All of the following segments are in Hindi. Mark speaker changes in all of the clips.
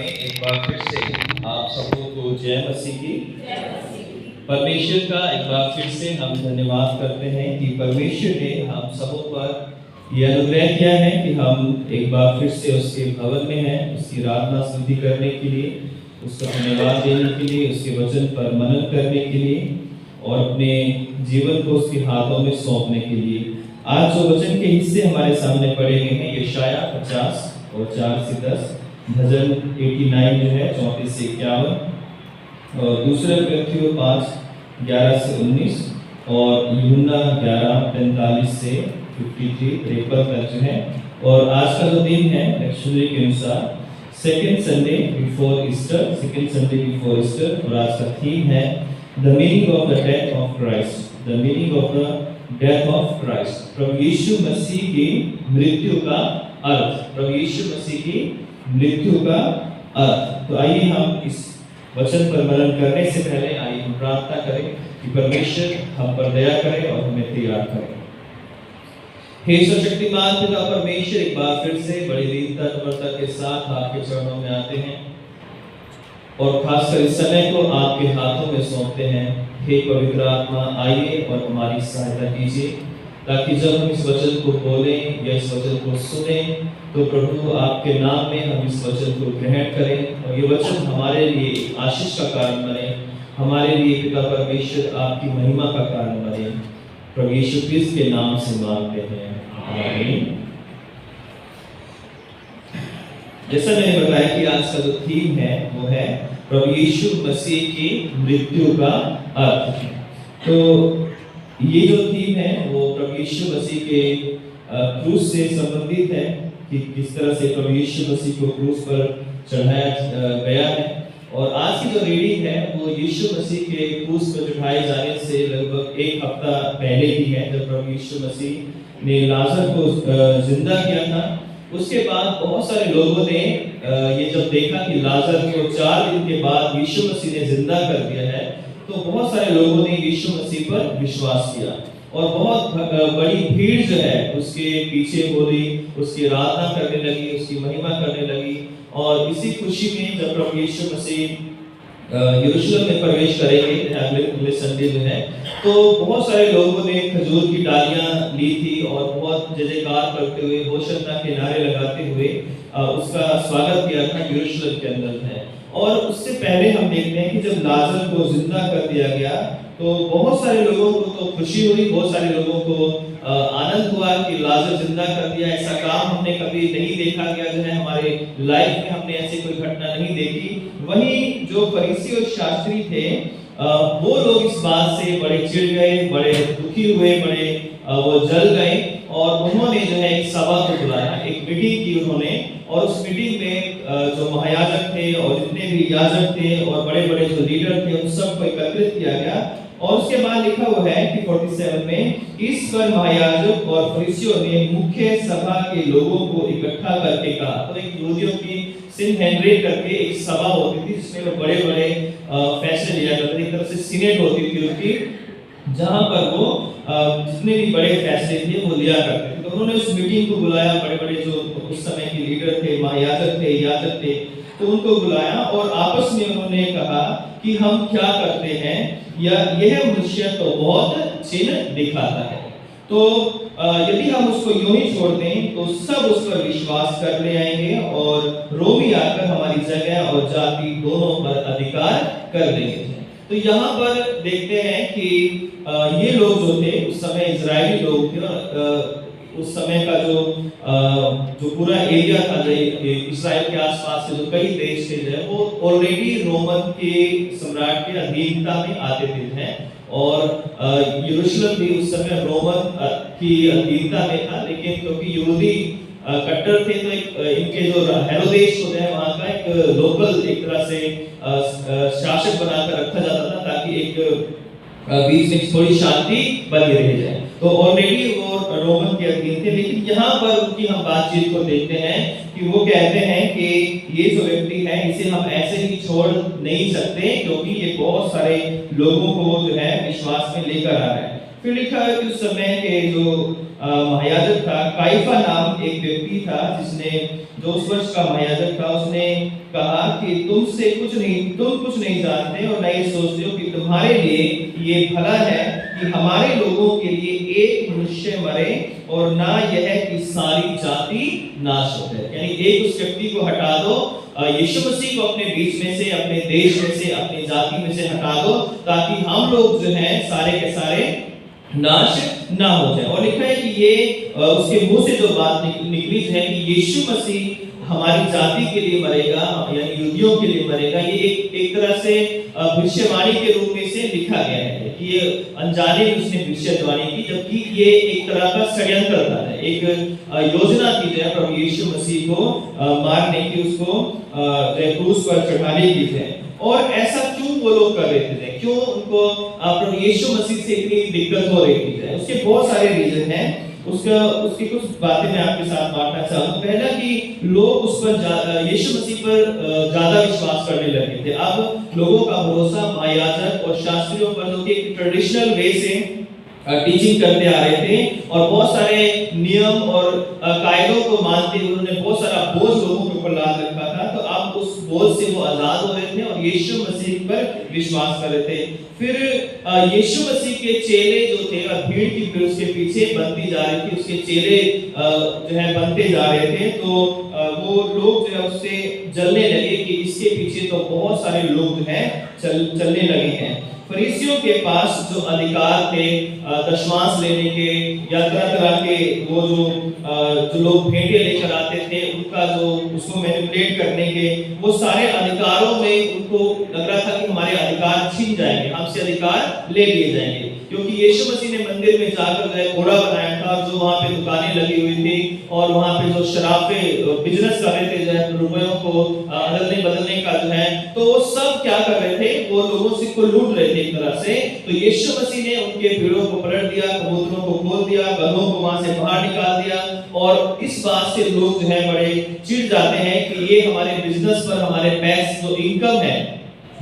Speaker 1: में एक बार फिर से आप सबों को जय मसीह की। परमेश्वर का एक बार फिर से हम धन्यवाद करते हैं कि परमेश्वर ने हम सबों पर यह अनुग्रह किया है कि हम एक बार फिर से उसके भवन में हैं, उसकी आराधना स्तुति करने के लिए, उसका धन्यवाद देने के लिए, उसके वचन पर मनन करने के लिए और अपने जीवन को उसके हाथों में सौंपने के लिए। आज जो वचन के हिस्से हमारे सामने पढ़े गए हैं, यशाया 50 और 4 से 10, भजन 89 जो है 34 से 51, और दूसरे व्यक्तियों 5 11 से 19 और यूहन्ना 11 45 से 53 तक जो है। और आज का जो दिन है एक्चुअली के अनुसार सेकंड संडे बिफोर ईस्टर, और आज का थीम है the meaning of the death of Christ, the meaning of the death of Christ. प्रभु यीशु मसीह की मृत्यु का अर्थ, प्रभु यीशु मसीह की मृत्यु का अर्थ। तो आइए हम इस वचन पर मनन करने से पहले आइए हम प्रार्थना करें कि परमेश्वर हम पर दया करे और हमें तैयार करे। हे सर्वशक्तिमान पिता परमेश्वर, एक बार फिर से बड़ी दीनता नम्रता के साथ आपके चरणों में आते हैं और खासकर इस समय को आपके हाथों में सौंपते हैं। हे पवित्र आत्मा, आइए और हमारी सहायता कीजिए ताकि जब हम इस वचन को बोलें या इस वचन को सुने तो प्रभु आपके नाम में हम इस वचन को ग्रहण करें और ये वचन हमारे लिए आशीष का कारण बने, हमारे लिए पिता परमेश्वर आपकी महिमा का कारण बने। प्रभु यीशु क्रिस्त के नाम से मांगते हैं, आमीन। जैसा मैंने बताया कि आज का जो थीम है वो है प्रभु यीशु मसीह की मृत्यु का अर्थ। तो ये जो थीम है वो प्रभु यीशु मसीह के क्रूस से संबंधित है कि किस तरह से प्रभु यीशु मसीह को क्रूस पर चढ़ाया गया है। और आज की जो रीडिंग है वो यीशु मसीह के क्रूस पर चढ़ाए जाने से लगभग एक हफ्ता पहले की है, जब प्रभु यीशु मसीह ने लाजर को जिंदा किया था। उसके बाद बहुत सारे लोगों ने ये जब देखा कि लाजर को 4 दिन के बाद यीशु मसीह ने जिंदा कर दिया है, तो बहुत सारे लोगों ने यीशु मसीह पर विश्वास किया और बहुत बड़ी भीड़ जो है उसके पीछे हो रही, उसकी आराधना करने लगी, उसकी महिमा करने लगी। और इसी खुशी में जब प्रभु यीशु मसीह यरूशलेम में प्रवेश करेंगे अगले संडे जो है, तो बहुत सारे लोगों ने खजूर की डालियां ली थी और बहुत जय जयकार करते हुए, होशन्ना के नारे लगाते हुए उसका स्वागत किया था यरूशलेम के अंदर है। और उससे पहले हम देखते हैं कि जब लाजर को जिंदा कर दिया गया तो बहुत सारे लोगों को तो खुशी हुई, बहुत सारे लोगों को आनंद हुआ कि लाजर जिंदा कर दिया। ऐसा काम हमने कभी नहीं देखा गया, जो है हमारे लाइफ में हमने ऐसी कोई घटना नहीं देखी। वहीं जो फरीसी और शास्त्री थे वो लोग इस बात से बड़े चिढ़ गए, बड़े दुखी हुए, बड़े वो जल गए और उन्होंने जो है एक सभा को बुलाया, एक मीटिंग की उन्होंने। और उस मीटिंग में जो महायाजक थे और जितने भी याजक थे और बड़े बड़े जो लीडर थे उन सबको एकत्रित किया गया। और उसके बाद लिखा हुआ है कि 47 में इस पर महायाजक और फरीसियों ने मुख्य सभा के लोगों को इकट्ठा करके कहा। तो एक यहूदियों की सिनहेड्रिन करके एक सभा होती थी जिसमें वो बड़े बड़े फैसले लिया करते थे, एक तरह से सीनेट होती थी उनकी, जहां पर वो जितने भी बड़े फैसले थे वो लिया करते थे। तो उन्होंने उस मीटिंग को बुलाया, बड़े बड़े जो उस समय के लीडर थे, महायाजक थे, याजक थे, तो उनको बुलाया और आपस में उन्होंने कहा कि हम क्या करते हैं, या यह मनुष्य तो बहुत चिन्ह दिखाता है, तो यदि हम उसको यूं ही छोड़ दें तो सब उस पर विश्वास कर ले आएंगे और रोमी आकर हमारी जगह और जाति दोनों पर अधिकार कर लेंगे। तो यहाँ पर देखते हैं कि ये लोग जो थे उस समय इजरायली लोग थे। उस समय का जो पूरा एरिया था इस्राएल के आसपास के जो कई देश थे जो है वो ऑलरेडी रोमन के सम्राट के अधीनता में आते थे और यरूशलेम भी उस समय रोमन की अधीनता में था। लेकिन क्योंकि यहूदी कट्टर थे तो इनके जो हेरोदेस होते हैं वहाँ का एक लोकल एक तरह से शासक बनाकर रखा जाता था ताकि एक बीच में थोड़ी शांति बनी रह जाए। तो ऑलरेडी वो रोमन के अधीन थे। लेकिन यहाँ पर उनकी हम बातचीत को देखते हैं कि वो कहते हैं कि ये जो व्यक्ति है इसे हम ऐसे ही छोड़ नहीं सकते क्योंकि ये बहुत सारे लोगों को जो है विश्वास में लेकर आ रहा है। फिर लिखा है कि उस समय के जो महायाजक था, काइफा नाम एक व्यक्ति था, जिसने जो उस वर्ष का महायाजक था, उसने कहा कि तुम कुछ नहीं जानते और न ये सोचते हो कि तुम्हारे लिए ये भला है कि हमारे लोगों के लिए एक मनुष्य मरे और ना यह कि सारी जाति नाश हो जाए। यानी एक उस व्यक्ति को हटा दो, यीशु मसीह को अपने बीच में से, अपने देश में से, अपनी जाति में से हटा दो, ताकि हम लोग जो हैं सारे के सारे नाश ना हो जाए। और लिखा है कि ये उसके मुंह से जो बात निकली है कि यीशु मसीह हमारी जाति के लिए मरेगा, यानी यहूदियों के लिए मरेगा, ये एक तरह से भविष्यवाणी के रूप में से लिखा गया है कि ये अनजाने में उसने भविष्यवाणी की, जबकि ये एक तरह का षड्यंत्र था, एक योजना की जाए प्रभु यीशु मसीह को मारने की, उसको क्रूस पर चढ़ाने की जाए। और ऐसा क्यों वो लोग कर रहे थे, क्यों उनको प्रभु यीशु मसीह से इतनी दिक्कत हो रही थी? उसके बहुत सारे रीजन हैं, उसकी कुछ बातें मैं आपके साथ बांटना चाहूँ। पहला कि लोग उस पर यीशु मसीह पर ज्यादा विश्वास करने लगे थे। अब लोगों का भरोसा महायाजक और शास्त्रियों पर, जो कि ट्रेडिशनल वे से टीचिंग करते आ रहे थे और बहुत सारे नियम और कायदों को मानते हुए उन्होंने बहुत सारा बोझ लोगों के ऊपर लाद रखा था। तो अब उस बोझ से वो आजाद हो रहे थे और यीशु मसीह पर विश्वास कर रहे थे। फिर यीशु मसीह के चेले जो थे, भीड़ की भीड़ उसके पीछे बनती जा रही थी, उसके चेले जो है बनते जा रहे थे। तो वो लोग जो है उससे जलने लगे कि इसके पीछे तो बहुत सारे लोग जो है चलने लगे हैं। फरीसियों के पास जो अधिकार थे दशमांश लेने के या तरह के, वो जो लोग भेंटे लेकर आते थे, उनका जो उसको मैनिपुलेट करने के, वो सारे अधिकारों में उनको लग रहा था कि हमारे अधिकार छीन जाएंगे, हमसे अधिकार ले लिए जाएंगे। क्योंकि यीशु मसीह ने मंदिर में जाकर जो है घोड़ा बनाया था, जो वहाँ पे दुकानें लगी हुई थी और वहाँ पे जो शराबे बिजनेस कर रहे थे, जो है रुपयों को अदलने बदलने का जो है, तो वो सब क्या कर रहे थे, वो लोगों से को लूट रहे थे एक तरह से। तो यीशु मसीह ने उनके भीड़ों को पलट दिया, कबूतरों को खोल दिया, गधों को वहां से बाहर निकाल दिया। और इस बात से लोग जो है बड़े चिढ़ जाते हैं कि ये हमारे बिजनेस पर, हमारे पैसे जो इनकम है,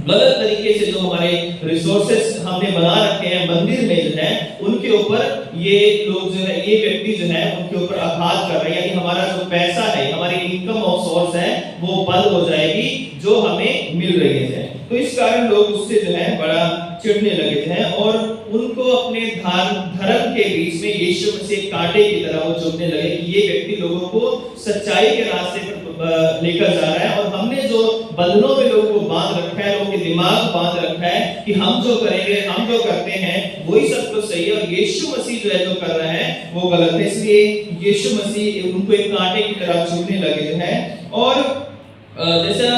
Speaker 1: गलत तरीके से जो हमारे रिसोर्सेस हमने बना रखे हैं मंदिर में जो है, उनके ऊपर ये लोग जो है, ये व्यक्ति जो है उनके ऊपर आघात कर रहे हैं। यानी हमारा जो पैसा है, हमारी इनकम ऑफ सोर्स है, वो बंद हो जाएगी जो हमें मिल रही है। तो इस कारण लोग उससे जो है बड़ा चिढ़ने लगे थे और उनको अपने धर्म के बीच में यीशु मसीह कांटे की तरह वो चुभने लगे कि ये व्यक्ति लोगों को सच्चाई के रास्ते पर लेकर जा रहा है और हमने जो बंधनों में लोगों को बांध रखा है, लोगों के दिमाग बांध रखा है कि हम जो करेंगे, हम जो करते हैं वही सब कुछ सही है और यीशु मसीह जो है जो कर रहा है वो गलत है। इसलिए यीशु मसीह उनको एक कांटे की तरह चुभने लगे जो है। और जैसा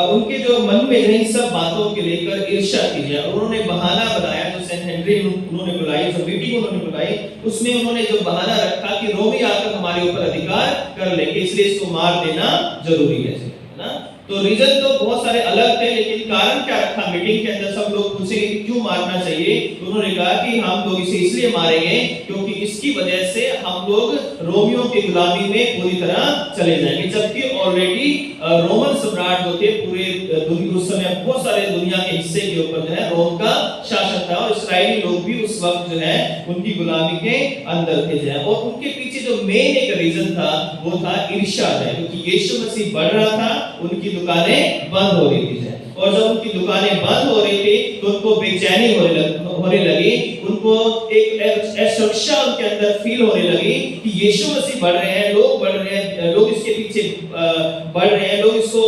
Speaker 1: उनके जो मन में इन सब बातों के लेकर ईर्ष्या की जाए, उन्होंने बहाना बनाया, जो सेनेड्रिन उन्होंने बुलाई, जो मीटिंग उन्होंने बुलाई, उसमें उन्होंने जो बहाना रखा कि रोमी आकर हमारे ऊपर अधिकार कर लेंगे, इसलिए इसको मार देना जरूरी है ना। तो रीजन तो बहुत सारे अलग थे, लेकिन कारण क्या रखा मीटिंग के अंदर? सब लोग पूछेंगे कि क्यों मारना चाहिए, तो उन्होंने कहा कि हम लोग इसे इसलिए मारेंगे क्योंकि इसकी वजह से हम लोग रोमियों की गुलामी में पूरी तरह चले जाएंगे। जबकि ऑलरेडी रोमन सम्राट जो थे पूरे उस समय बहुत सारे दुनिया के हिस्से के ऊपर जो है रोम का शासन था और इस्राएली लोग भी उस वक्त जो है उनकी गुलामी के अंदर थे जो है। और उनके पीछे जो मेन एक रीजन था वो था ईर्ष्या है, क्योंकि यीशु मसीह बढ़ रहा था, उनकी दुकानें बंद हो रही थी और जब उनकी दुकानें बंद हो रही थी तो उनको बेचैनी होने लगी, उनको एक असुरक्षा उनके अंदर फील होने लगी कि यीशु मसीह बढ़ रहे हैं, लोग बढ़ रहे हैं, लोग इसके पीछे बढ़ रहे हैं, लोग इसको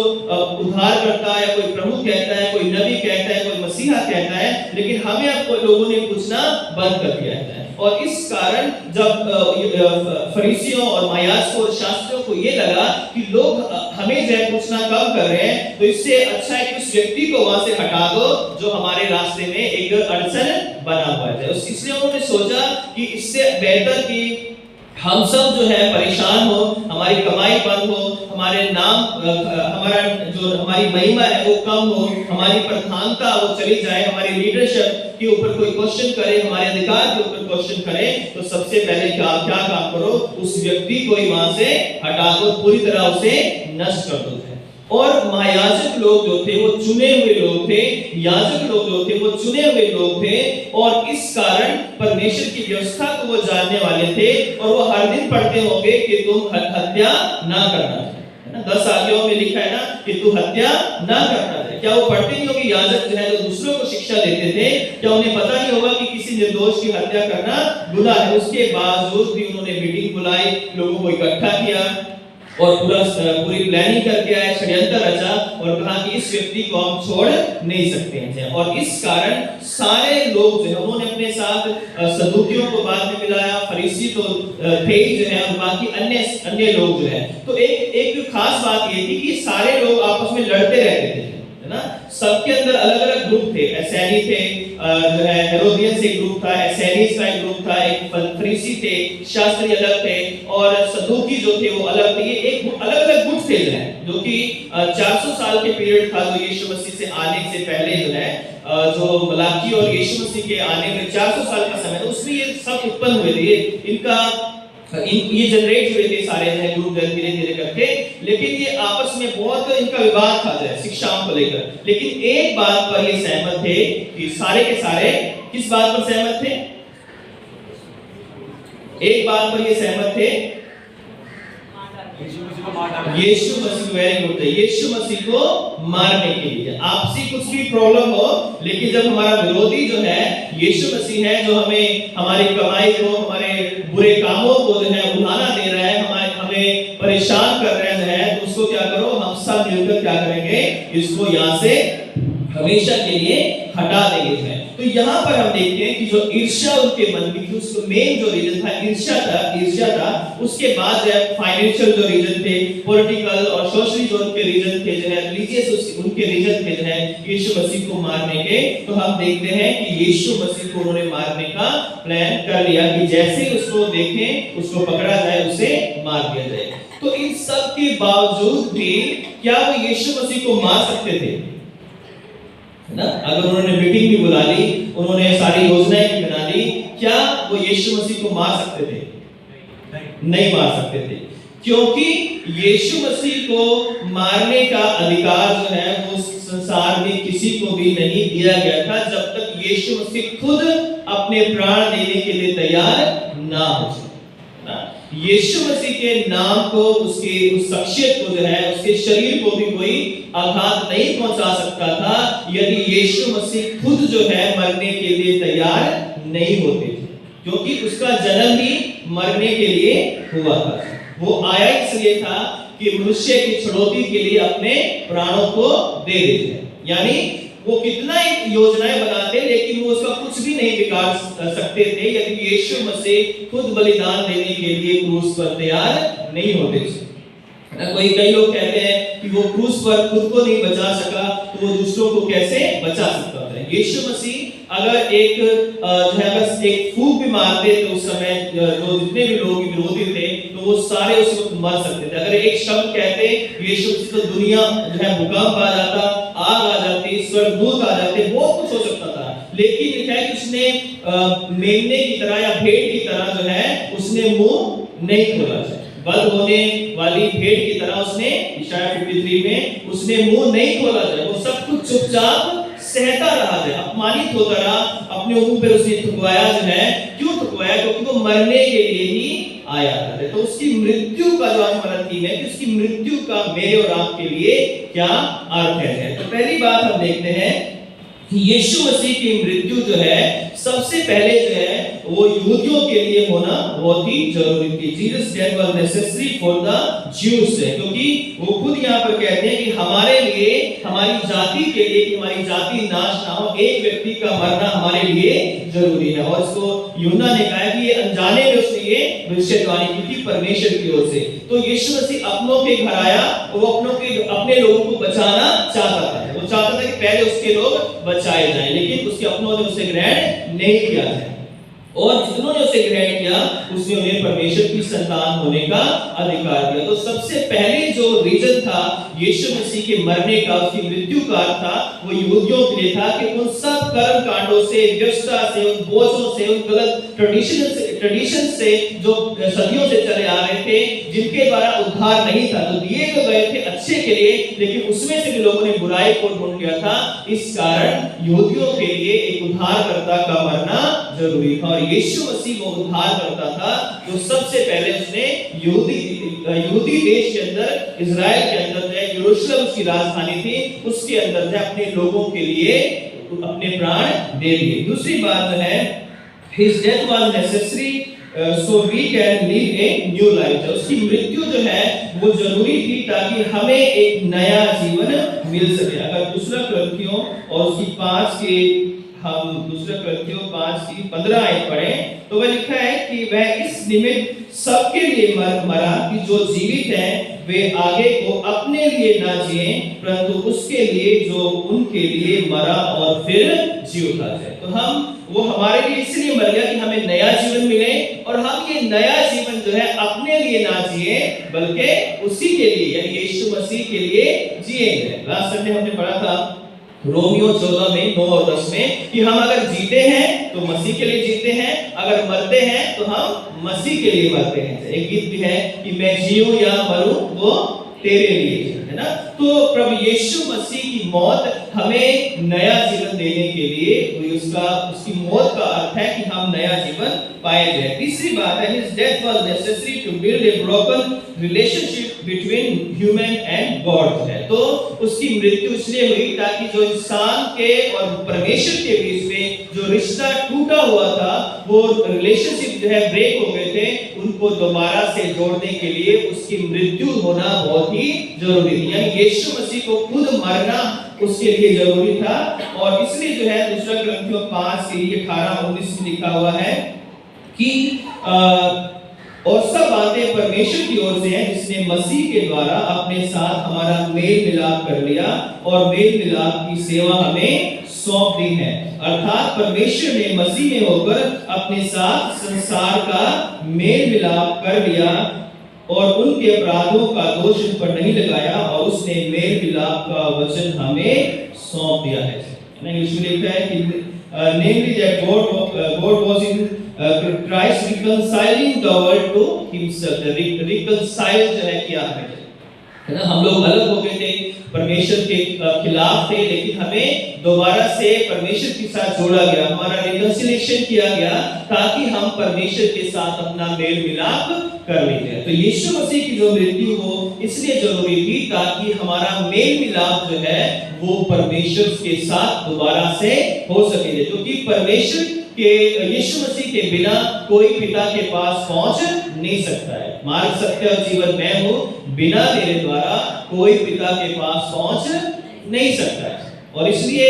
Speaker 1: उद्धार करता है, कोई प्रभु कहता है, कोई नबी कहता है, कोई मसीहा कहता है, लेकिन हमें अब लोगों ने पूछना बंद कर दिया है। और इस कारण जब फरीसियों और महायाजकों और शास्त्रियों को ये लगा कि लोग हमें जो पूछना कम कर रहे हैं, तो इससे अच्छा है कि उस व्यक्ति को वहां से हटा दो जो हमारे रास्ते में एक अड़चन बना हुआ है। इसलिए उन्होंने सोचा कि इससे बेहतर कि हम सब जो है परेशान हो, हमारी कमाई बंद हो, हमारे नाम हमारी महिमा है वो कम हो, हमारी प्रधानता वो चली जाए, हमारी लीडरशिप के ऊपर कोई क्वेश्चन करे, हमारे अधिकार के ऊपर क्वेश्चन करे, तो सबसे पहले क्या काम करो, उस व्यक्ति को ही वहां से हटा दो, पूरी तरह उसे नष्ट कर दो। और महायाजक लोग जो थे वो चुने हुए लोग थे, याजक लोग जो थे वो चुने हुए लोग थे, और इस कारण परमेश्वर की व्यवस्था को वो जानने वाले थे, और वो हर दिन पढ़ते होंगे कि तुम हत्या ना करना, है ना। 10 आज्ञाओं में लिखा है ना कि तू हत्या ना करना है। क्या वो पढ़ते नहीं होंगे? याजक जो है जो दूसरों को शिक्षा देते थे, क्या उन्हें पता नहीं होगा कि किसी निर्दोष की हत्या करना गुनाह है? उसके बावजूद भी उन्होंने मीटिंग बुलाई, लोगों को इकट्ठा किया और पूरी प्लानिंग करके आए, षड्यंत्र रचा और कहा कि इस व्यक्ति को हम छोड़ नहीं सकते हैं। और इस कारण सारे लोग जो है उन्होंने अपने साथ सदूकियों को बाद में मिलाया, फरीसी तो थे ही जो है, और बाकी अन्य लोग जो है। तो एक खास बात ये थी कि सारे लोग आपस में लड़ते रहते थे, है ना। सबके अंदर अलग-अलग ग्रुप थे, एसैनी थे, जो है हेरोदियंस एक ग्रुप था, एसैनीस का एक ग्रुप था, एक फरीसी थे, शास्त्री अलग थे, और सदूकी जो थे वो अलग थे। ये एक अलग-अलग गुट थे जो कि 400 साल के पीरियड था जो यीशु मसीह से आने से पहले जो है, जो मलाकी और यीशु मसीह के आने में 400 साल का समय था, उसमें ये सब उत्पन्न हुए थे। इनका ये जनरेट हुए थे सारे जो है ग्रुप धीरे धीरे करके, लेकिन ये आपस में बहुत इनका विवाद था जो है शिक्षाओं को लेकर। लेकिन एक बात पर ये सहमत थे कि सारे के सारे किस बात पर सहमत थे? एक बात पर ये सहमत थे, यीशु मसीह, वेरी गुड, यीशु मसीह को मारने के लिए। आपसी कुछ भी प्रॉब्लम हो, लेकिन जब हमारा विरोधी जो है यीशु मसीह है, जो हमें हमारी कमाई को, हमारे बुरे कामों को जो है उड़ाना दे रहा है, हमें परेशान कर रहा है, तो उसको क्या करो, हम सब मिलकर क्या करेंगे, इसको यहाँ से हमेशा के लिए हटा देंगे है। तो यहाँ पर हम देखते हैं कि जो ईर्ष्या उनके मन में थी, उसको मेन जो रीजन था ईर्ष्या था। उसके बाद जो है फाइनेंशियल जो रीजन थे, पॉलिटिकल और सोशली जो उनके रीजन थे, जो है रिलीजियस उनके रीजन थे जो है यीशु मसीह को मारने के। तो हम देखते हैं कि यीशु मसीह को उन्होंने मारने का प्लान कर लिया कि जैसे ही उसको देखें, उसको पकड़ा जाए, उसे मार दिया जाए। तो इन सब के बावजूद भी क्या वो यीशु मसीह को मार सकते थे? ना, अगर उन्होंने मीटिंग भी बुला ली, उन्होंने सारी योजनाएं भी बना ली, क्या वो यीशु मसीह को मार सकते थे? नहीं मार सकते थे, क्योंकि यीशु मसीह को मारने का अधिकार जो है वो संसार में किसी को भी नहीं दिया गया था, जब तक यीशु मसीह खुद अपने प्राण देने के लिए तैयार ना हो जाए। यीशु मसीह के नाम को, उसके उस शख्सियत को जो है, उसके शरीर को भी कोई आघात नहीं पहुंचा सकता था यदि यीशु मसीह खुद जो है मरने के लिए तैयार नहीं होते थे, क्योंकि उसका जन्म भी मरने के लिए हुआ था। वो आया इसलिए था कि मनुष्य की छुड़ौती के लिए अपने प्राणों को दे देते। यानी वो कितना ही योजनाएं बनाते, लेकिन वो उसका कुछ भी नहीं बिगाड़ सकते थे यदि यीशु मसीह खुद बलिदान देने के लिए क्रूस पर तैयार नहीं होते थे। कई लोग कहते हैं कि वो क्रूस पर खुद को नहीं बचा सका, तो वो दूसरों को कैसे बचा सकता था? यीशु मसीह अगर एक फूंक भी मारते तो उस समय जो जितने भी लोग विरोधी थे, तो वो सारे उस वक्त मर सकते थे। अगर एक शब्द कहते यीशु मसीह, तो दुनिया जो है भूकंप आ जाता, आग आ जाती, स्वर्गदूत आ जाते, बहुत कुछ हो सकता था। लेकिन लिखा है कि उसने मेमने की तरह या भेड़ की तरह जो है उसने मुंह नहीं खोला, वध होने वाली भेड़ की तरह उसने, इशाया 53 में उसने मुंह नहीं खोला जाए, वो सब कुछ चुपचाप सहता रहा है, अपमानित होता रहा, अपने मुंह पे उसने थुकवाया जो है। क्यों थुकवाया? क्योंकि वो मरने के लिए ही आया था। तो उसकी मृत्यु का जो आज हमारा थीम है कि उसकी मृत्यु का मेरे और आपके लिए क्या अर्थ है। तो पहली बात हम देखते हैं कि यीशु मसीह की मृत्यु जो है सबसे पहले जो है वो यहूदियों के लिए होना बहुत ही जरूरी थी। Jesus death was necessary for the Jews, क्योंकि वो खुद यहाँ पर कहते हैं कि हमारे लिए, हमारी जाति के लिए, कि हमारी जाति नाश ना हो, एक व्यक्ति का मरना हमारे लिए जरूरी है। और इसको यूहन्ना ने कहा कि ये अनजाने में उसने ये भविष्यवाणी की थी परमेश्वर की ओर से। तो यीशु मसीह अपनों के घर आया, वो अपने लोगों को बचाना चाहता था। वो चाहता था कि पहले उसके लोग बचाए जाएं, लेकिन उसके अपनों ने उसे ग्रहण नहीं किया है। और जिन्होंने उसे ग्रहण किया, उसने उन्हें परमेश्वर की संतान होने का अधिकार दिया। तो सबसे पहले जो रीजन था यीशु मसीह के मरने का, उसकी मृत्यु का था, वो यहूदियों के लिए था कि उन सब कर्म कांडों से, व्यवस्था से, उन बोझों से, उन गलत ट्रेडिशन ट्रेडिशन से जो सदियों से चले आ रहे थे, जिनके द्वारा उद्धार नहीं था, तो दिए तो गए थे अच्छे के लिए, लेकिन उसमें से भी लोगों ने बुराई को ढूंढ लिया था। इस कारण यहूदियों के लिए एक उद्धारकर्ता का मरना जरूरी था, और यीशु मसीह वो उद्धारकर्ता था जो सबसे पहले उसने यहूदी देश के अंदर, इजराइल के अंदर, यरूशलेम उसकी राजधानी थी, उसके अंदर अपने लोगों के लिए अपने प्राण दे दिए। दूसरी बात जो है, his death was necessary so we can live a new life। उसकी मृत्यु जो है वो जरूरी थी ताकि हमें एक नया जीवन मिल सके। अगर दूसरा कुरिन्थियों और उसकी 5 के हम दूसरा कुरिन्थियों 5 की 15 आयत पढ़ें तो वह लिखा है कि वह इस निमित्त सबके लिए मरा कि जो जीवित हैं वे आगे को अपने लिए ना जिए, परंतु उसके लिए जो उनके लिए मरा और फिर जी उठा जाए। तो वो हमारे लिए इसलिए मर गया कि हमें नया जीवन मिले, और हम ये नया जीवन जो है अपने लिए ना जिए बल्कि उसी के लिए, यानी यीशु मसीह के लिए जिएंगे। लास्ट संडे हमने पढ़ा था रोमियो 14 में 9 और 10 में कि हम अगर जीते हैं तो मसीह के लिए जीते हैं, अगर मरते हैं तो हम मसीह के लिए मरते हैं। एक गीत भी है कि मैं जीऊं या मरूं वो तेरे लिए, है ना। तो प्रभु यीशु मसीह की मौत हमें नया जीवन देने के लिए, उसकी मौत का अर्थ है कि हम नया जीवन पाए जाए। तीसरी बात है, his death was necessary to build a broken relationship between human and God है। तो उसकी मृत्यु इसलिए हुई ताकि जो इंसान के और परमेश्वर के बीच में जो रिश्ता टूटा हुआ था, वो रिलेशनशिप जो है ब्रेक हो गए थे, उनको दोबारा से जोड़ने के लिए उसकी मृत्यु होना बहुत ही जरूरी थी। यानी यीशु मसीह को खुद मरना उसके लिए जरूरी था, और इसलिए जो है दूसरा कुरिन्थियों 5 के 18-19 में लिखा हुआ है कि और सब बातें परमेश्वर की ओर से हैं जिसने मसीह के द्वारा अपने साथ हमारा मेल मिलाप कर लिया और मेल मिलाप की सेवा हमें सौंप दी है। अर्थात परमेश्वर ने मसीह में होकर अपने साथ संसार का मेल मिलाप कर लिया और उनके अपराधों का दोष उन पर नहीं लगाया, और उसने मेल मिलाप का वचन हमें सौंप दिया है। इसमें लिखा है कि namely that God was in Christ reconciling the world to himself। reconcile जो है किया है ना, हम लोग अलग हो गए थे, परमेश्वर के खिलाफ थे, लेकिन हमें दोबारा से परमेश्वर के साथ जोड़ा गया, हमारा रिकंसिलिएशन किया गया ताकि हम परमेश्वर के साथ अपना मेल मिलाप कर लेते। तो यीशु मसीह की जो मृत्यु हो इसलिए जरूरी थी ताकि हमारा मेल मिलाप जो है वो परमेश्वर के साथ दोबारा से हो सके, क्योंकि परमेश्वर के यीशु मसीह के बिना कोई पिता के पास पहुंच नहीं सकता है। मार्ग, सत्य और जीवन मैं हूं, बिना मेरे द्वारा कोई पिता के पास पहुंच नहीं सकता है। और इसलिए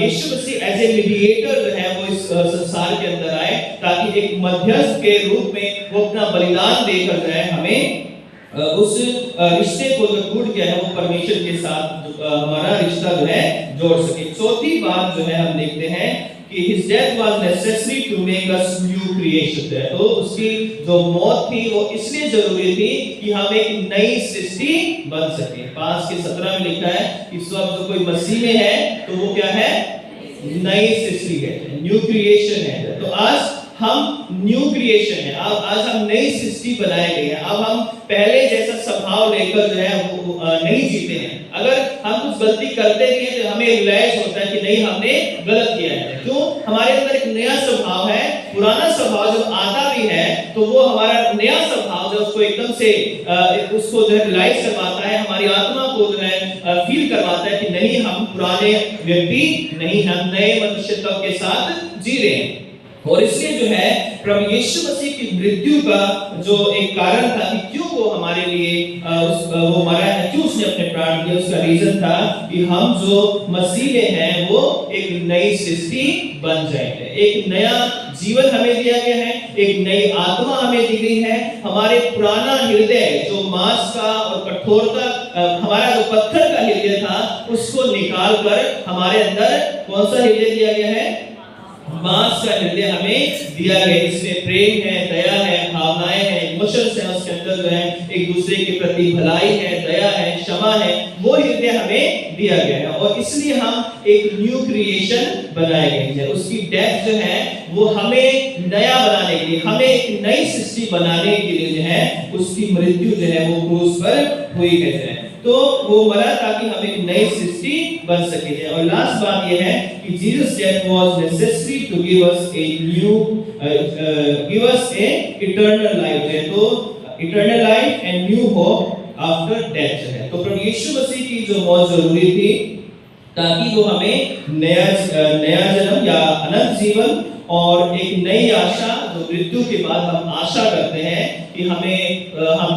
Speaker 1: यीशु मसीह एज ए मीडिएटर जो है वो इस संसार के अंदर आए ताकि एक मध्यस्थ के रूप में वो अपना बलिदान देकर जो है हमें उस रिश्ते को जो टूट गया है वो परमेश्वर के साथ हमारा रिश्ता जो है जोड़ सके। चौथी बात जो है हम देखते हैं कि his death was necessary to make us new creation है। तो उसकी जो मौत थी वो इसलिए जरूरी थी कि हम एक नई सृष्टि बन सके। 5 के 17 में लिखा है कि सब जो कोई मसीह में है तो वो क्या है, नई सृष्टि है, न्यू क्रिएशन है। तो आज हम न्यू क्रिएशन है, आज हम नई सृष्टि बनाए गए हैं। अब हम पहले जैसा स्वभाव लेकर जो है वो नहीं जीते हैं। अगर हम कुछ गलती करते भी हैं तो हमें रियलाइज होता है कि नहीं, हमने गलत किया है। क्यों? हमारे अंदर एक नया स्वभाव है। पुराना स्वभाव जब आता भी है तो वो हमारा नया स्वभाव जो उसको एकदम से उसको जो है रियलाइज करवाता है, हमारी आत्मा को जो है फील करवाता है कि नहीं, हम पुराने व्यक्ति नहीं, हम नए मनुष्यत्व के साथ जी रहे हैं। और इसलिए जो है प्रभु यीशु मसीह की मृत्यु का जो एक कारण था कि क्यों वो हमारे लिए वो मरा है, क्यों उसने अपने प्राण दिए, उसका रीजन था कि हम जो मसीह में हैं वो एक नई सृष्टि बन जाएंगे। एक नया जीवन हमें दिया गया है, एक नई आत्मा हमें दी गई है। हमारे पुराना हृदय जो मांस का और कठोरता, हमारा जो पत्थर का हृदय था, उसको निकाल कर हमारे अंदर कौन सा हृदय दिया गया है? मांस का हृदय हमें दिया गया, इसमें प्रेम है, दया है, भावनाएं हैं, इमोशंस हैं, उसके अंदर जो है एक दूसरे के प्रति भलाई है, दया है, क्षमा है, वो हृदय हमें दिया गया है। और इसलिए हम एक न्यू क्रिएशन बनाए गए हैं। उसकी डेथ जो है वो हमें नया बनाने के लिए, हमें एक नई सृष्टि बनाने के लिए जो है उसकी मृत्यु जो है वो क्रूस पर हुई है। तो वो मरा ताकि हम एक नई सृष्टि बन सके। और लास्ट बात ये है कि Jesus death was necessary to give us a new give us a eternal life है। तो eternal life and new hope after death है। तो प्रभु यीशु मसीह की जो मौत जरूरी थी ताकि वो हमें नया जन्म या अनंत जीवन और एक नई आशा, जो मृत्यु के बाद हम आशा करते हैं कि हम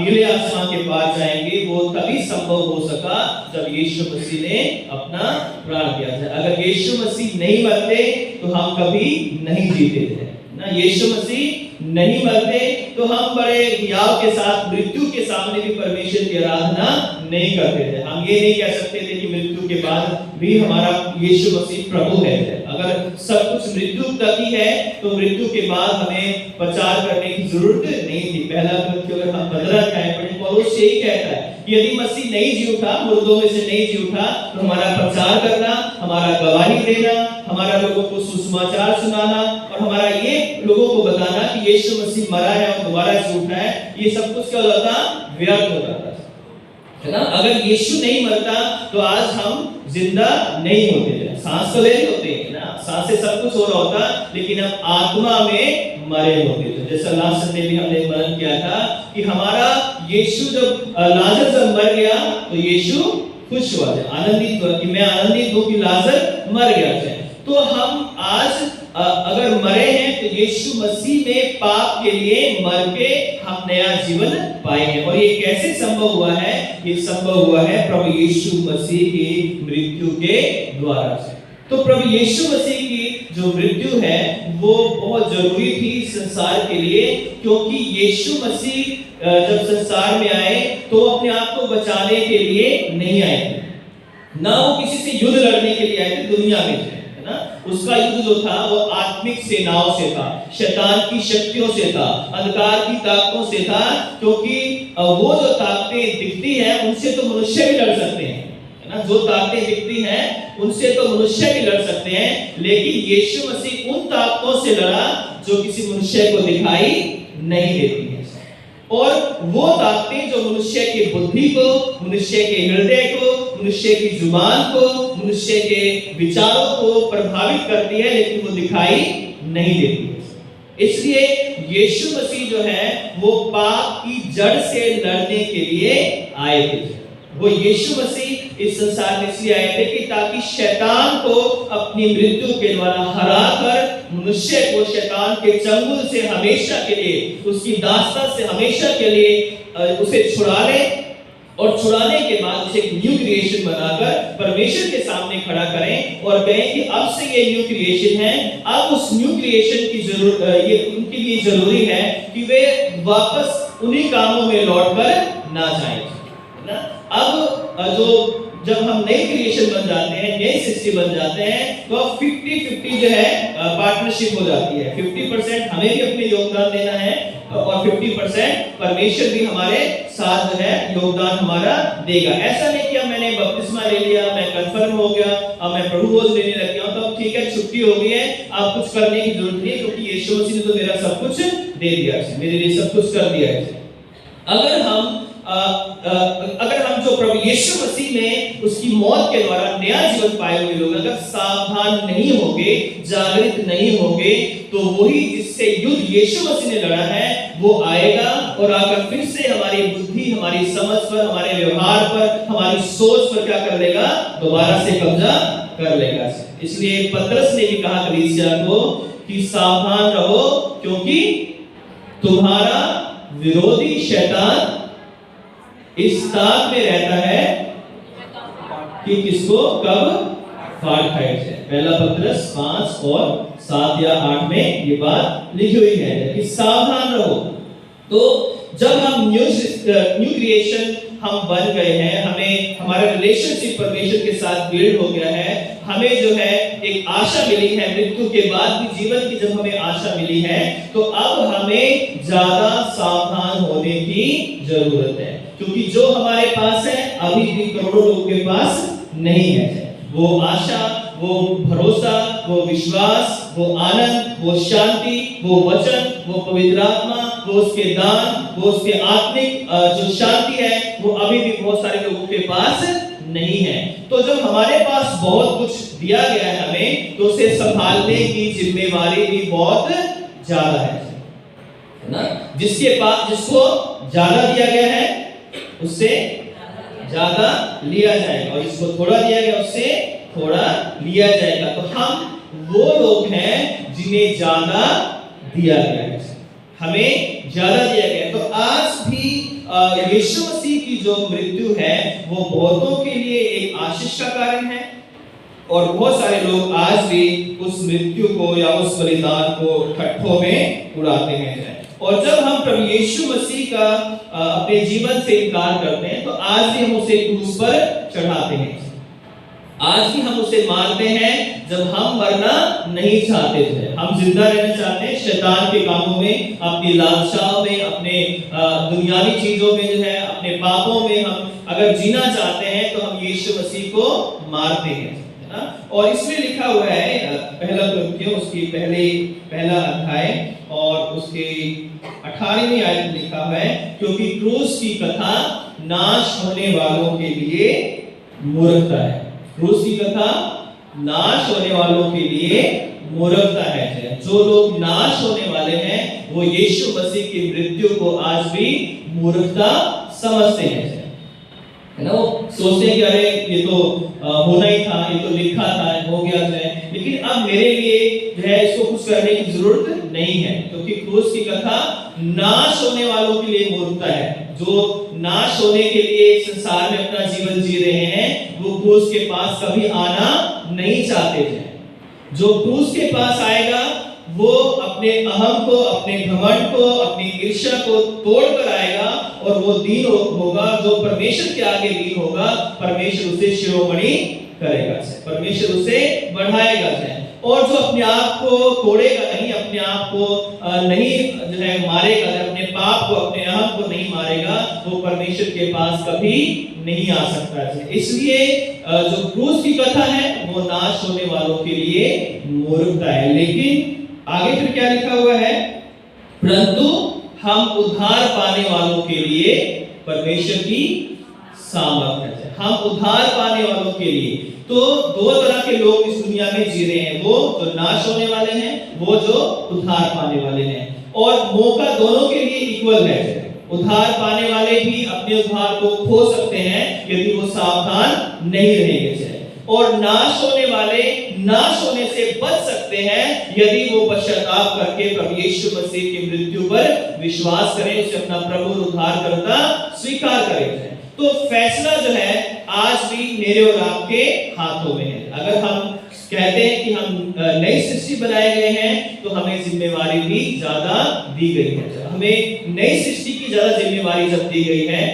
Speaker 1: नीले आसमान के पार जाएंगे, वो तभी संभव हो सका जब यीशु मसीह ने अपना प्राण दिया था। अगर यीशु मसीह नहीं मरते तो हम कभी नहीं जीते थे ना। यीशु मसीह नहीं मरते तो हम बड़े हियाव के साथ मृत्यु के सामने भी परमेश्वर की आराधना नहीं करते थे। हम ये नहीं कह सकते थे कि मृत्यु के बाद भी हमारा यीशु मसीह प्रभु है। अगर सब कुछ मृत्यु तक ही है तो मृत्यु के बाद हमें प्रचार करने की जरूरत नहीं थी। पहला कृत्य अगर हम 15 अध्याय पढ़ें, पौलुस यही कहता है कि यदि मसीह नहीं जी उठा, मुर्दों में से नहीं जी उठा, तो हमारा प्रचार करना, हमारा गवाही देना, हमारा लोगों को सुसमाचार सुनाना और हमारा ये लोगों को बताना कि यीशु मसीह मरा है और दोबारा से उठा है, ये सब कुछ क्या होता था? व्यर्थ हो जाता है ना। अगर यीशु नहीं मरता तो आज हम जिंदा नहीं होते थे। सांस तो ले रहे होते हैं ना, सांस से सब कुछ हो रहा होता, लेकिन हम आत्मा में मरे होते थे। जैसा लास्ट संडे भी हमने मनन किया था कि हमारा यीशु जब लाजर जब मर गया तो यीशु खुश हुआ, आनंदित हुआ कि मैं आनंदित हूं कि लाजर मर गया है। तो हम आज अगर मरे हैं तो यीशु मसीह में पाप के लिए मर के हम नया जीवन पाएंगे। और ये कैसे संभव हुआ है? ये संभव हुआ है प्रभु यीशु मसीह की मृत्यु के द्वारा से। तो प्रभु यीशु मसीह की जो मृत्यु है वो बहुत जरूरी थी संसार के लिए, क्योंकि यीशु मसीह जब संसार में आए तो अपने आप को बचाने के लिए नहीं आए थे, ना वो किसी से युद्ध लड़ने के लिए आए थे दुनिया में, है ना। उसका युद्ध जो था वो आत्मिक सेनाओं से था, शैतान की शक्तियों से था, अंधकार की ताकतों से था, क्योंकि वो जो ताकतें दिखती हैं उनसे तो मनुष्य भी लड़ सकते हैं, है ना। जो ताकतें दिखती हैं उनसे तो मनुष्य भी लड़ सकते हैं, लेकिन यीशु मसीह उन ताकतों से लड़ा जो किसी मनुष्य को दिखाई नहीं देती है। और वो ताकतें जो मनुष्य की बुद्धि को, मनुष्य के हृदय को, मनुष्य की जुबान को, मनुष्य के विचारों को प्रभावित करती है, लेकिन वो दिखाई नहीं देती है। इसलिए यीशु मसीह जो है वो पाप की जड़ से लड़ने के लिए आए थे। वो यीशु मसीह इस संसार में इसलिए आए थे कि ताकि शैतान को अपनी मृत्यु के द्वारा हराकर मनुष्य को शैतान के चंगुल से हमेशा के लिए, उसकी दास्तान से हमेशा के लिए उसे छुड़ा ले, और छुड़ाने के बाद उसे एक न्यू क्रिएशन बनाकर परमेश्वर के सामने खड़ा करें और कहें कि अब से ये न्यू क्रिएशन है। अब उस न्यू क्रिएशन की ये उनके लिए जरूरी है कि वे वापस उन्हीं कामों में लौटकर ना जाएं, है ना। अब जब हम नए क्रिएशन बन जाते हैं, नई सृष्टि बन जाते हैं, तो 50-50 जो है पार्टनरशिप हो जाती है। 50% हमें भी अपने योगदान देना है और 50% परमेश्वर भी हमारे साथ जो है योगदान हमारा देगा। ऐसा नहीं कि अब मैंने बपतिस्मा ले लिया, मैं कंफर्म हो गया, अब मैं प्रभु भोज लेने लग गया हूं, तो अब ठीक है, छुट्टी हो गई है, अब कुछ करने की जरूरत नहीं है, क्योंकि यीशु मसीह ने तो मेरा सब कुछ दे दिया है, मेरे लिए सब कुछ कर दिया है। अगर हम जो प्रभु यीशु मसीह ने उसकी मौत के द्वारा नया जीवन पाए हुए लोग अगर सावधान नहीं होंगे, जागृत नहीं होंगे, तो वही जिससे युद्ध यीशु मसीह ने लड़ा है वो आएगा और आकर फिर से हमारी बुद्धि, हमारी समझ पर, हमारे व्यवहार पर, हमारी सोच पर क्या कर लेगा? दोबारा से कब्जा कर लेगा। इसलिए पतरस ने भी कहा कलीसिया को कि सावधान रहो, क्योंकि तुम्हारा विरोधी शैतान इस ताक में रहता है कि किसको कब फाड़ खाए। पहला पतरस 5 और 7 या 8 में ये बात लिखी हुई है कि सावधान रहो। तो जब हम न्यू क्रिएशन हम बन गए हैं, हमें हमारा रिलेशनशिप परमेश्वर के साथ बिल्ड हो गया है, हमें जो है एक आशा मिली है, मृत्यु के बाद भी जीवन की जब हमें आशा मिली है, तो अब हमें ज्यादा सावधान होने की जरूरत है, क्योंकि जो हमारे पास है अभी भी करोड़ों लोगों के पास नहीं है। वो आशा, वो भरोसा, वो विश्वास, वो आनंद, वो शांति, वो वचन, वो पवित्र आत्मा, वो उसके दान, वो उसके आत्मिक जो शांति है, वो अभी भी बहुत सारे लोगों के पास नहीं है। तो जब हमारे पास बहुत कुछ दिया गया है हमें, तो उसे संभालने की जिम्मेवारी भी बहुत ज्यादा है ना। जिसके पास, जिसको ज्यादा दिया गया है उससे ज्यादा लिया जाएगा, और जिसको थोड़ा दिया गया उससे थोड़ा लिया जाएगा। तो हम वो लोग हैं जिन्हें ज्यादा दिया गया है, हमें ज्यादा दिया गया। तो आज भी यीशु मसीह की जो मृत्यु है वो बहुतों के लिए एक आशीष का कारण है, और बहुत सारे लोग आज भी उस मृत्यु को या उस बलिदान को ठट्ठों में उड़ाते हैं। और जब हम प्रभु यीशु मसीह का अपने जीवन से इनकार करते हैं, तो आज भी हम उसे क्रूस पर चढ़ाते हैं, आज भी हम उसे मारते हैं जब हम मरना नहीं चाहते थे। हम जिंदा रहना चाहते हैं शैतान के कामों में, अपनी लालसाओं में, अपने दुनियावी चीजों में जो है, अपने पापों में हम अगर जीना चाहते हैं तो हम यीशु मसीह को मारते हैं, है ना। और इसमें लिखा हुआ है पहला कुरिन्थियों उसकी पहला अध्याय और उसके 18वीं आयत में लिखा हुआ है, क्योंकि क्रूस की कथा नाश होने वालों के लिए मूर्खता है। क्रूस की कथा नाश होने वालों के लिए मूर्खता है। जो लोग नाश होने वाले हैं वो यीशु मसीह की मृत्यु को आज भी मूर्खता समझते हैं, है ना। वो सोचते हैं कि अरे ये तो होना ही था, ये तो लिखा था, हो गया है, लेकिन अब मेरे लिए जो है इसको कुछ करने की जरूरत नहीं है, क्योंकि क्रूस की कथा नाश होने वालों के लिए मूर्खता है। जो नाश होने के लिए संसार में अपना जीवन जी रहे हैं, वो क्रूस के पास कभी आना नहीं चाहते थे। जो क्रूस के पास आएगा वो अपने अहम को, अपने घमंड को, अपनी ईर्ष्या को तोड़कर आएगा, और वो दीन होगा, जो परमेश्वर के आगे दीन होगा, परमेश्वर उसे शिरोमणि करेगा, परमेश्वर उसे बढ़ाएगा। और जो अपने आप को तोड़ेगा नहीं, अपने आप को नहीं जो है मारेगा, अपने पाप को, अपने अहम को नहीं मारेगा, वो परमेश्वर के पास कभी नहीं आ सकता है। इसलिए जो क्रूस की कथा है वो नाश होने वालों के लिए मूर्खता है। लेकिन आगे फिर क्या लिखा हुआ है, परंतु हम उद्धार पाने वालों के लिए परमेश्वर की सामर्थ्य है। हम उद्धार पाने वालों के लिए, तो दो तरह के लोग इस दुनिया में जी रहे हैं, वो जो नाश होने वाले हैं, वो जो उद्धार पाने वाले हैं, और मौका दोनों के लिए इक्वल है। उद्धार पाने वाले भी अपने उद्धार को खो सकते हैं यदि वो सावधान नहीं रहेंगे, और नाश होने वाले नाश होने से बच सकते हैं यदि वो पश्चाताप करके प्रभु यीशु मसीह की मृत्यु पर विश्वास करें, उसे अपना प्रभु उद्धारकर्ता स्वीकार करें। तो फैसला जो है आज भी मेरे और आपके हाथों में है। अगर हम कहते हैं कि हम नई सृष्टि बनाए गए हैं, तो हमें जिम्मेवारी भी ज्यादा दी गई है। हमें नई सृष्टि की ज्यादा जिम्मेवारी जब दी गई है,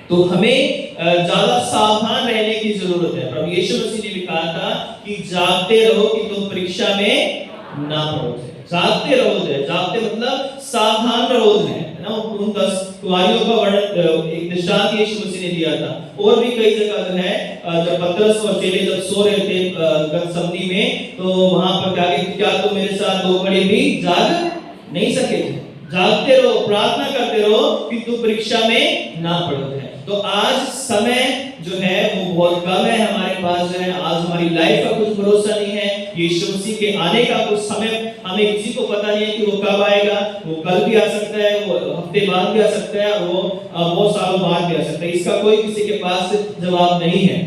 Speaker 1: तो हमें ज्यादा सावधान रहने की जरूरत है। प्रभु यीशु मसीह ने भी कहा था कि जागते रहो कि तुम परीक्षा में ना पड़ो। जागते रहो, जागते मतलब सावधान रहो, है ना। उन 10 कुंवारियों का वर्णन, एक दृष्टांत यीशु मसीह ने दिया था। और भी कई जगह जो है, जब पतरस और चेले जब सो रहे थे गethsemane में, तो वहां पर क्या तुम मेरे साथ 2 घड़ी भी जाग नहीं सके थे। जागते रहो, प्रार्थना करते रहो कि तुम परीक्षा में ना पड़ो। तो आज समय जो है वो बहुत कम है हमारे पास, जो है आज हमारी लाइफ का कुछ भरोसा नहीं है। यीशु मसीह के आने का कुछ समय हमें किसी को पता नहीं है कि वो कब आएगा। वो कल भी आ सकता है, वो हफ्ते बाद भी आ सकता है, वो बहुत सालों बाद भी आ सकता है। इसका कोई किसी के पास जवाब नहीं है।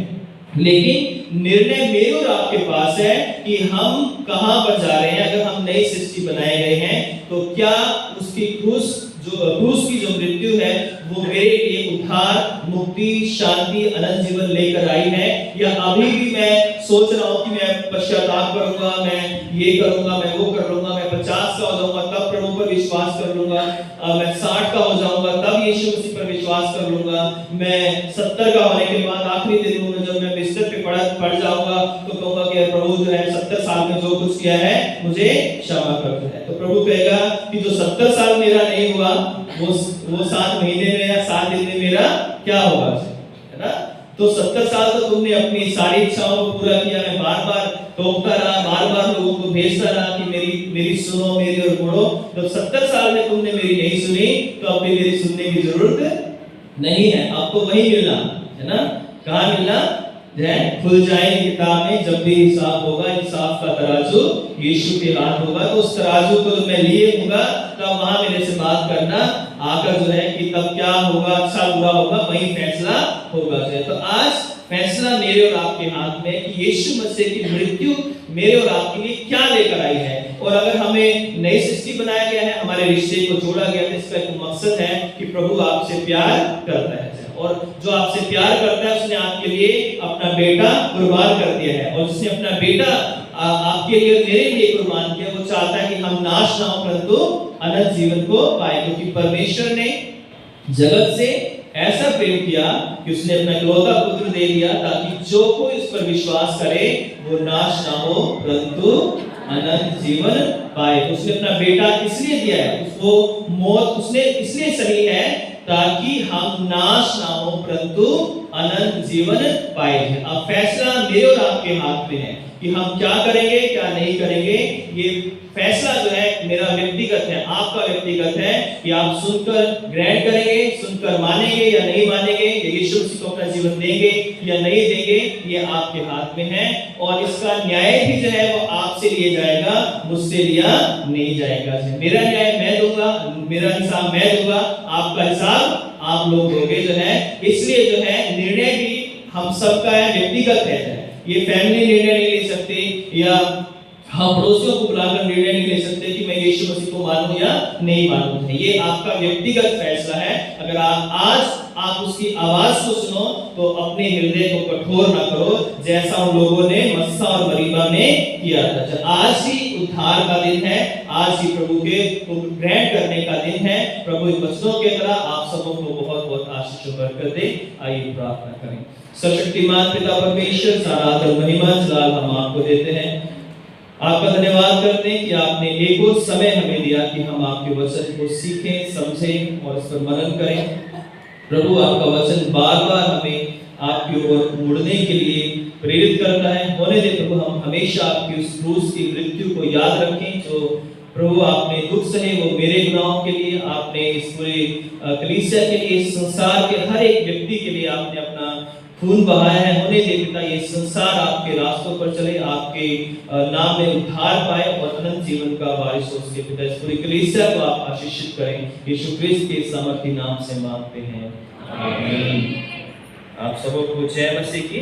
Speaker 1: लेकिन निर्णय मेरे और आपके पास है कि हम कहां पर जा रहे हैं। अगर हम नई सृष्टि बनाए गए हैं, तो क्या उसकी क्रूस जो क्रूस की जो मृत्यु है वो मेरे लिए उद्धार, मुक्ति, शांति, अनंत जीवन लेकर आई है। या अभी भी मैं सोच रहा हूँ कि मैं पश्चाताप करूंगा, मैं ये करूंगा, मैं वो कर लूंगा, मैं 50 का हो जाऊंगा तब प्रभु पर विश्वास कर लूंगा, मैं 60 का हो जाऊंगा तब यीशु मसीह पर विश्वास कर लूंगा, मैं 70 का होने के बाद आखिरी दिन में जब मैं बिस्तर पे पड़ जाऊंगा तो कहूंगा कि प्रभु जो है 70 साल में जो कुछ किया है मुझे क्षमा कर दो। तो प्रभु कहेगा कि जो 70 साल मेरा नहीं हुआ वो 7 महीने में या 7 दिन में मेरा क्या होगा, है ना। तो 70 साल तो तुमने अपनी सारी इच्छाओं को पूरा किया, मैं बार-बार टोकता रहा, बार-बार लोगों को भेजता रहा कि मेरी सुनो, मेरी और मुड़ो। तो 70 साल में तुमने मेरी नहीं सुनी तो अब भी मेरी सुनने की जरूरत नहीं है। अब तो वही मिलना है ना, कहाँ मिलना है, खुल जाएगी किताब में, जब भी हिसाब होगा, इंसाफ का तराजू यीशु के हाथ होगा। तो उस तराजू को मैं लिए होगा तब वहां मेरे से बात करना आकर जो है कि तब क्या होगा, अच्छा बुरा होगा, वही फैसला होगा। तो आज फैसला मेरे और आपके हाथ में कि यीशु मसीह की मृत्यु मेरे और आपके लिए क्या लेकर आई है। और अगर हमें नई सृष्टि बनाया गया है, हमारे रिश्ते को जोड़ा गया है, इसका एक मकसद है कि प्रभु आपसे प्यार करता है और जो आपसे प्यार करता है उसने आपके लिए अपना बेटा कुर्बान कर दिया है। और जिसने अपना बेटा आपके लिए मेरे लिए कुर्बान किया, वो चाहता है कि हम नाश ना हो परंतु अनंत जीवन को पाए। क्योंकि परमेश्वर ने जगत से ऐसा प्रेम किया कि उसने अपना इकलौता पुत्र दे दिया ताकि जो कोई उस पर विश्वास करे वो नाश ना हो परंतु अनंत जीवन पाए। उसने अपना बेटा इसलिए दिया है, उसको मौत उसने इसलिए सही है ताकि हम नाश ना हो परंतु अनंत जीवन पाए। अब फैसला मेरे और आपके हाथ में है कि हम क्या करेंगे क्या नहीं करेंगे। ये फैसला जो है मेरा व्यक्तिगत है, आपका व्यक्तिगत है कि आप सुनकर ग्रहण करेंगे, सुनकर मानेंगे या नहीं मानेंगे, यीशु मसीह को अपना जीवन देंगे या नहीं देंगे, ये आपके हाथ में है। और इसका न्याय भी जो है वो आपसे लिया जाएगा, मुझसे लिया नहीं जाएगा। मेरा न्याय मैं दूंगा, मेरा हिसाब मैं दूंगा, आपका हिसाब आप लोग दोगे जो है। इसलिए जो है निर्णय भी हम सबका है, व्यक्तिगत है। ये फैमिली निर्णय नहीं ले सकते या हम पड़ोसियों को बुलाकर निर्णय नहीं ले सकते कि मैं यीशु मसीह को मानूं या नहीं मानूं। ये आपका व्यक्तिगत फैसला है। अगर आप उसकी आवाज को सुनो तो अपने हृदय को कठोर ना करो जैसा उन लोगों ने मस्सा और मरीबा में किया था। आज ही उद्धार का दिन है, आज ही प्रभु के ग्रहण करने का दिन है। प्रभु इन वचनों के द्वारा आप सबों को बहुत बहुत आशीष और बरकत दे। आइए प्रार्थना करें। सर्वशक्तिमान पिता परमेश्वर, सारा आदर महिमा जलाल हम आपको देते हैं। आपका धन्यवाद करते हैं कि आपने एक और समय हमें दिया कि हम आपके वचन को सीखें, समझें और इस पर मनन करें। प्रभु आपका वचन बार-बार हमें आपकी ओर मुड़ने के लिए प्रेरित करता है। होने दे प्रभु हम हमेशा आपकी उस क्रूस की मृत्यु को याद रखें जो प्रभु आपने दुख सहे, वो मेरे गुनाहों के लिए, आपने इस पूरे कलीसिया के लिए, इस संसार के हर एक व्यक्ति के लिए आपने अपना खून बहाया है। होने दे पिता ये संसार आपके रास्तों पर चले, आपके नाम में उद्धार पाए और अनंत जीवन का वारिस हो सके। पिता इस पूरी कलीसिया को आप आशीषित करें, यीशु ख्रिस्त के सामर्थी नाम से मांगते हैं, आमीन। आप सबको जय मसीह की।